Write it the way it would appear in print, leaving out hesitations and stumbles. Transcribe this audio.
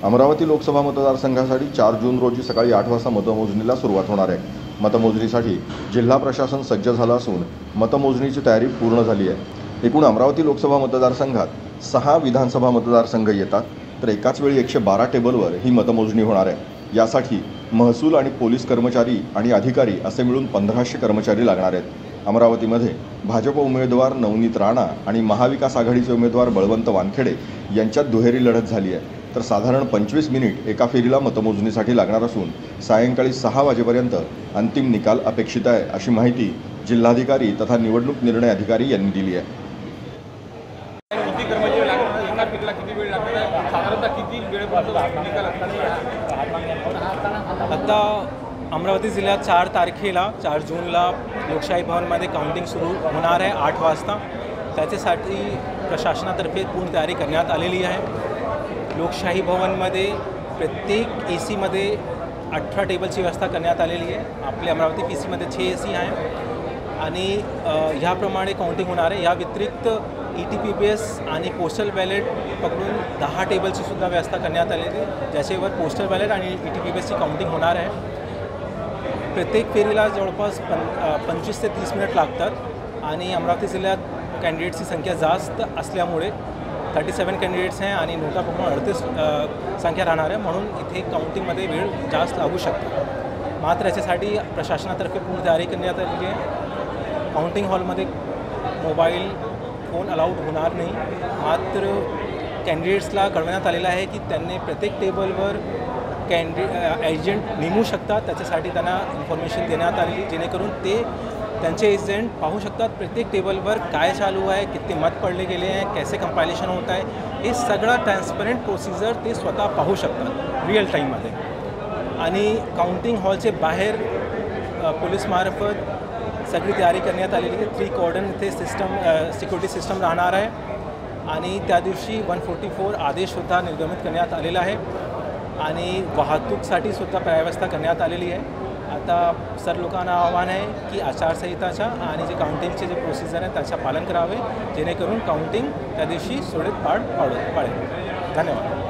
अमरावती लोकसभा मतदारसंघासाठी 4 जून रोजी सकाळी 8 वाजता मतमोजणीला सुरुवात होणार आहे। मतमोजणीसाठी जिल्हा प्रशासन सज्ज झालं असून मतमोजणीची तयारी पूर्ण झाली आहे। एकूण अमरावती लोकसभा मतदारसंघात 6 विधानसभा मतदारसंघ येतात, तर एकाच वेळी 112 टेबलवर ही मतमोजणी होणार आहे। यासाठी महसूल आणि पोलीस कर्मचारी आणि अधिकारी असे मिळून 1500 कर्मचारी लागणार आहेत। अमरावतीमध्ये भाजप उमेदवार नवनीत राणा आणि महाविकास आघाडीचे उमेदवार बळवंत वानखेडे यांच्यात दुहेरी लढत झाली आहे। तर साधारण 25 मिनिट एका फेरीला मतमोजणीसाठी लागणार असून सायंकाळी 6 वाजेपर्यंत अंतिम निकाल अपेक्षित आहे, अशी माहिती जिल्हाधिकारी तथा निवडणूक निर्णय अधिकारी यांनी दिली आहे। आता अमरावती जिल्ह्यात 4 तारखेला 4 जूनला लोकशाही भवनमध्ये काउंटिंग सुरू होणार आहे 8 वाजता। त्याच्यासाठी प्रशासनातर्फे पूर्ण तयारी करण्यात आलेली आहे। लोकशाही भवनमध्ये प्रत्येक एसीमध्ये 18 टेबलची व्यवस्था करण्यात आलेली आहे। आपल्या अमरावती पीसीमध्ये 6 एसी आहे आणि ह्याप्रमाणे काउंटिंग होणार आहे। या व्यतिरिक्त ETPBS आणि पोस्टल बॅलेट पकडून 10 टेबलची सुद्धा व्यवस्था करण्यात आलेली आहे, ज्याच्यावर पोस्टल बॅलेट आणि ETPBSची काउंटिंग होणार आहे। प्रत्येक फेरीला जवळपास 25 ते 30 मिनिट लागतात आणि अमरावती जिल्ह्यात कॅन्डिडेट्सची संख्या जास्त असल्यामुळे 37 कॅन्डिडेट्स आहे आणि नोटा पकडून 38 संख्या राहणार आहे, म्हणून इथे काउंटिंगमध्ये वेळ जास्त लागू शकतो। मात्र याच्यासाठी प्रशासनातर्फे पूर्ण तयारी करण्यात आलेली आहे। काउंटिंग हॉलमध्ये मोबाईल फोन अलाउड होणार नाही, मात्र कॅन्डिडेट्सला कळवण्यात आलेलं आहे की त्यांनी प्रत्येक टेबलवर एजंट नेमू शकतात। त्याच्यासाठी त्यांना इन्फॉर्मेशन देण्यात आली, जेणेकरून ते त्यांचे एजंट पाहू शकतात प्रत्येक टेबलवर काय चालू आहे, किती मत पडले गेले हैं, कैसे कंपायलेशन होता है, हे सगळं ट्रान्सपरंट प्रोसिजर ते स्वतः पाहू शकतात रिअल टाईममध्ये। आणि काउंटिंग हॉलचे बाहेर पोलीसमार्फत सगळी तयारी करण्यात आलेली आहे। 3 कॉर्डन इथे सिक्युरिटी सिस्टम राहणार आहे आणि त्या दिवशी 144 आदेशसुद्धा निर्गमित करण्यात आलेला आहे आणि वाहतूकसाठी सुद्धा व्यवस्था करण्यात आलेली आहे। आता सर्व लोकांना आव्हान आहे की आचारसंहिताच्या आणि जे काउंटिंगचे जे प्रोसिजर आहे त्याचं पालन करावे, जेणेकरून काउंटिंग त्या दिवशी सुरळीत पार पाडेल। धन्यवाद।